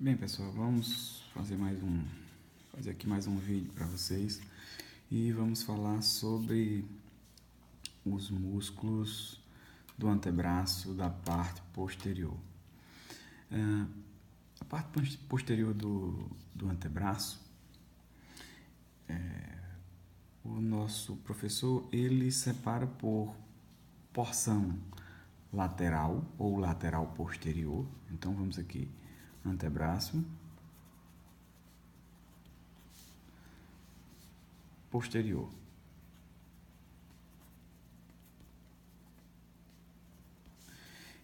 Bem, pessoal, vamos fazer aqui mais um vídeo para vocês e vamos falar sobre os músculos do antebraço da parte posterior. A parte posterior do antebraço, o nosso professor ele separa por porção lateral ou lateral posterior. Então vamos aqui, antebraço posterior.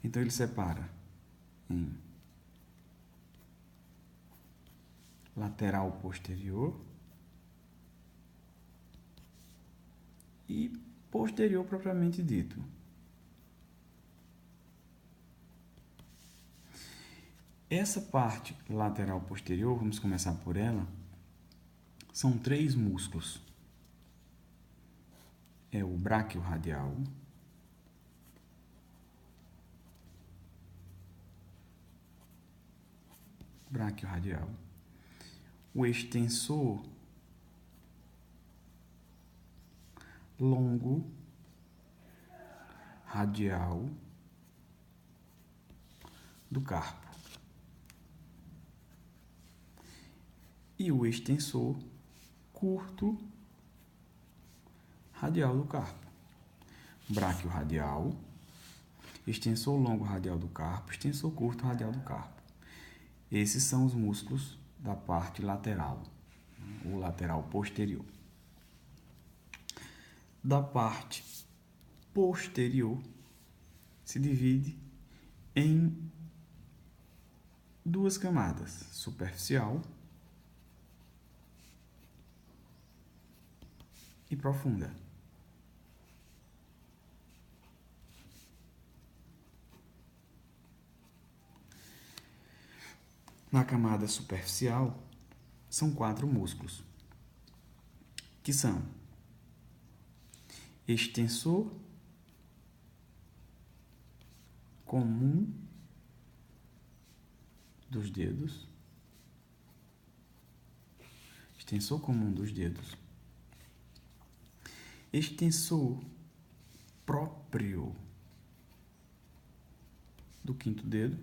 Então ele separa em lateral posterior e posterior propriamente dito. Essa parte lateral posterior, vamos começar por ela, são 3 músculos. É o braquiorradial, o extensor longo radial do carpo e o extensor curto radial do carpo. Braquiorradial, extensor longo radial do carpo, extensor curto radial do carpo. Esses são os músculos da parte lateral, ou lateral posterior. Da parte posterior se divide em 2 camadas, superficial e profunda. Na camada superficial são 4 músculos, que são extensor comum dos dedos, extensor próprio do 5º dedo,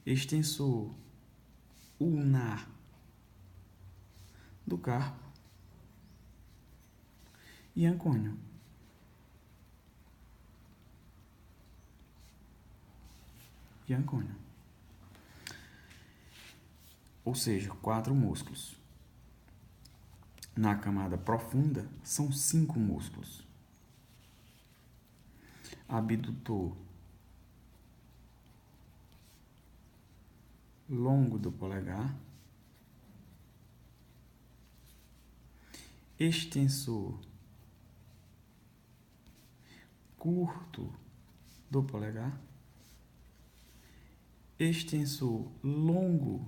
extensor ulnar do carpo e ancônio. Ou seja, 4 músculos. Na camada profunda são 5 músculos. Abdutor longo do polegar, extensor curto do polegar, extensor longo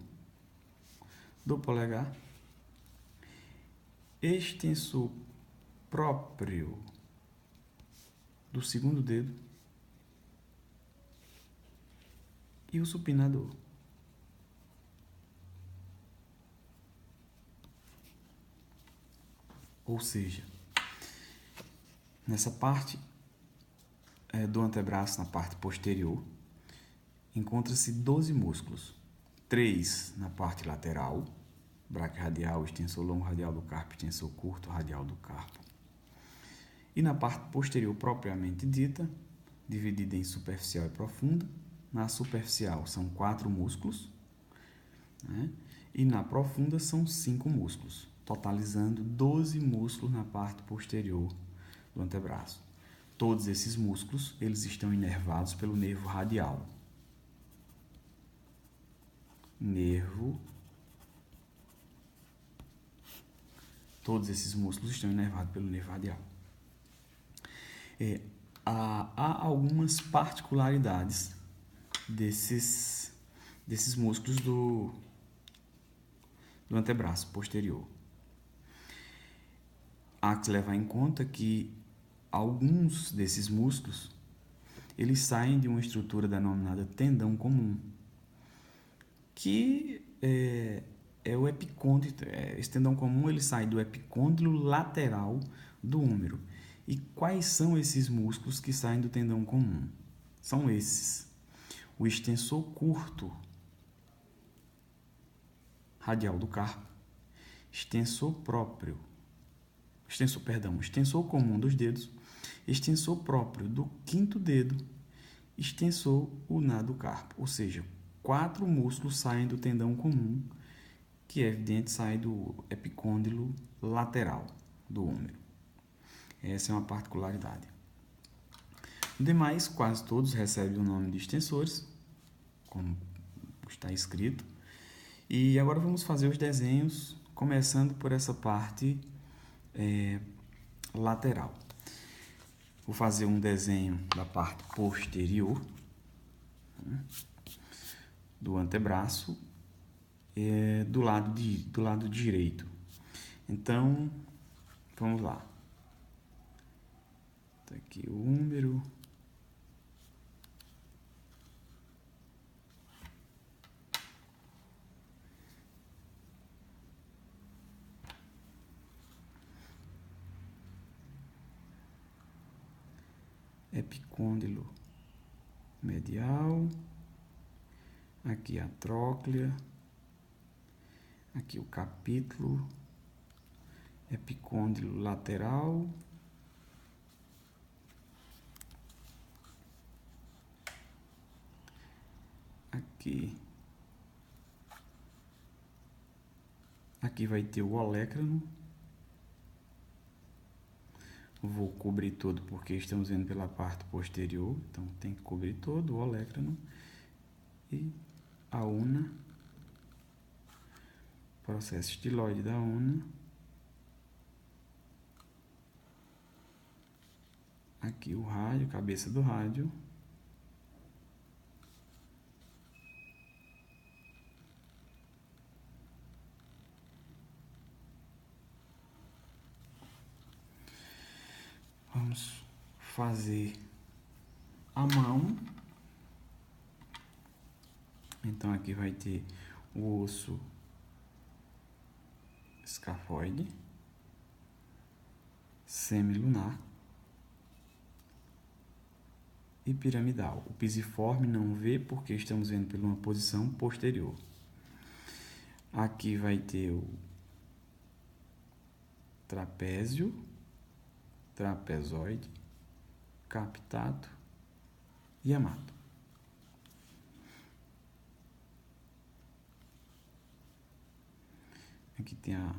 do polegar, extensor próprio do 2º dedo e o supinador. Ou seja, nessa parte do antebraço, na parte posterior, encontra-se 12 músculos. 3 na parte lateral, braquiorradial, extensor longo radial do carpo, extensor curto radial do carpo. E na parte posterior propriamente dita, dividida em superficial e profunda. Na superficial são 4 músculos, né? E na profunda são 5 músculos, totalizando 12 músculos na parte posterior do antebraço. Todos esses músculos, eles estão inervados pelo nervo radial. Todos esses músculos estão inervados pelo nervo radial. Há algumas particularidades desses músculos do antebraço posterior. Há que levar em conta que alguns desses músculos eles saem de uma estrutura denominada tendão comum, que é o epicôndilo. Esse tendão comum ele sai do epicôndilo lateral do húmero. E quais são esses músculos que saem do tendão comum? São esses: o extensor curto radial do carpo, extensor comum dos dedos, extensor próprio do quinto dedo, extensor ulnar do carpo. Ou seja, 4 músculos saem do tendão comum, que é evidente sai do epicôndilo lateral do húmero. Essa é uma particularidade. Os demais, quase todos, recebem o nome de extensores, como está escrito. E agora vamos fazer os desenhos, começando por essa parte lateral. Vou fazer um desenho da parte posterior do antebraço do lado direito. Então, vamos lá. Tá aqui o húmero. Epicôndilo medial, aqui a tróclea, aqui o capítulo, epicôndilo lateral, aqui vai ter o olécrano. Vou cobrir todo porque estamos vendo pela parte posterior, então tem que cobrir todo o olécrano e a una, processo estiloide da una, aqui o rádio, cabeça do rádio, vamos fazer a mão. Então aqui vai ter o osso escafoide, semilunar e piramidal. O pisiforme não vê porque estamos vendo por uma posição posterior. Aqui vai ter o trapézio, trapezoide, captato e amato. Aqui tem a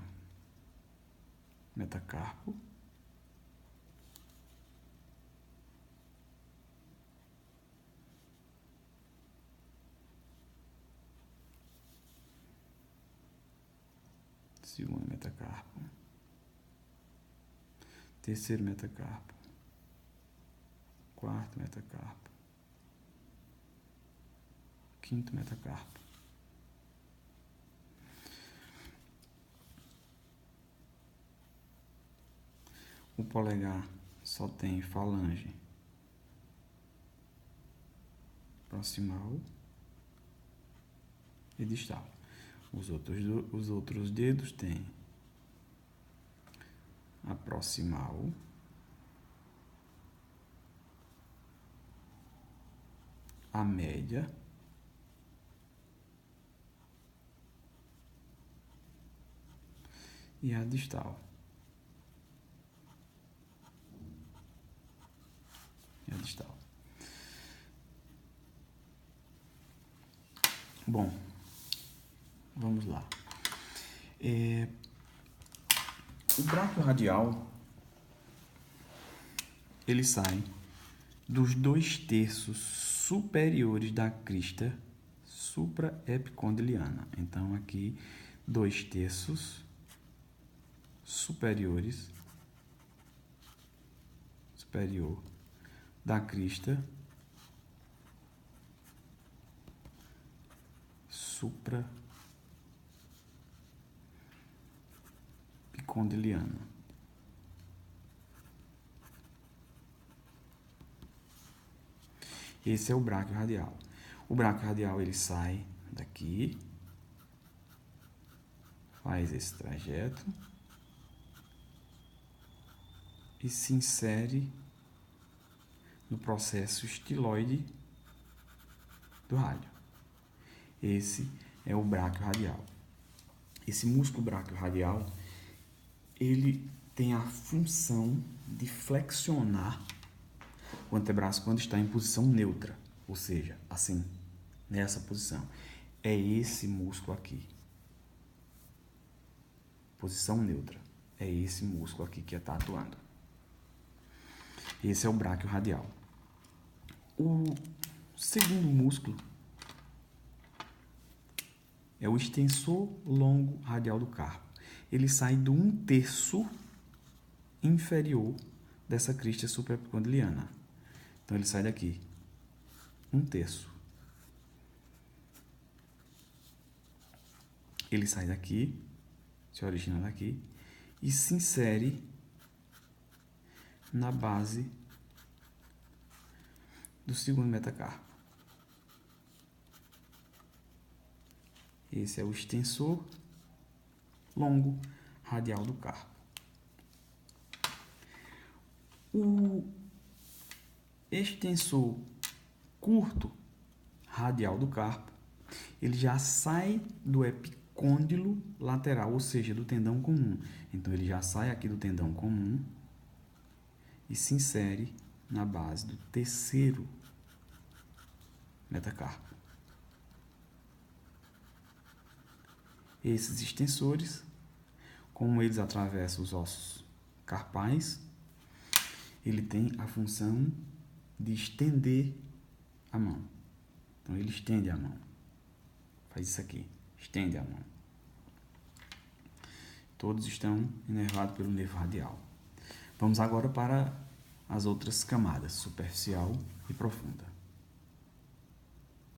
metacarpo, segundo metacarpo, terceiro metacarpo, quarto metacarpo, quinto metacarpo. O polegar só tem falange proximal e distal. Os outros dedos têm a proximal, a média e a distal. Bom, vamos lá. O braço radial ele sai dos 2/3 superiores da crista supraepicondiliana. Então aqui 2/3 superior da crista supraepicondiliana. Esse é o bráquio radial. O bráquio radial ele sai daqui, faz esse trajeto e se insere no processo estiloide do rádio. Esse é o bráquio radial. Esse músculo bráquio radial, ele tem a função de flexionar o antebraço quando está em posição neutra, ou seja, assim, nessa posição. É esse músculo aqui. Posição neutra. É esse músculo aqui que está atuando. Esse é o bráquio radial. O segundo músculo é o extensor longo radial do carpo. Ele sai do 1/3 inferior dessa crista supraepicondiliana. Então, ele sai daqui. 1/3. Ele sai daqui, se origina daqui, e se insere na base do segundo metacarpo. Esse é o extensor longo radial do carpo. O extensor curto radial do carpo, ele já sai do epicôndilo lateral, ou seja, do tendão comum. Então, ele já sai aqui do tendão comum e se insere na base do terceiro metacarpo. Esses extensores, como eles atravessam os ossos carpais, ele tem a função de estender a mão. Então, ele estende a mão. Faz isso aqui, estende a mão. Todos estão inervados pelo nervo radial. Vamos agora para as outras camadas, superficial e profunda.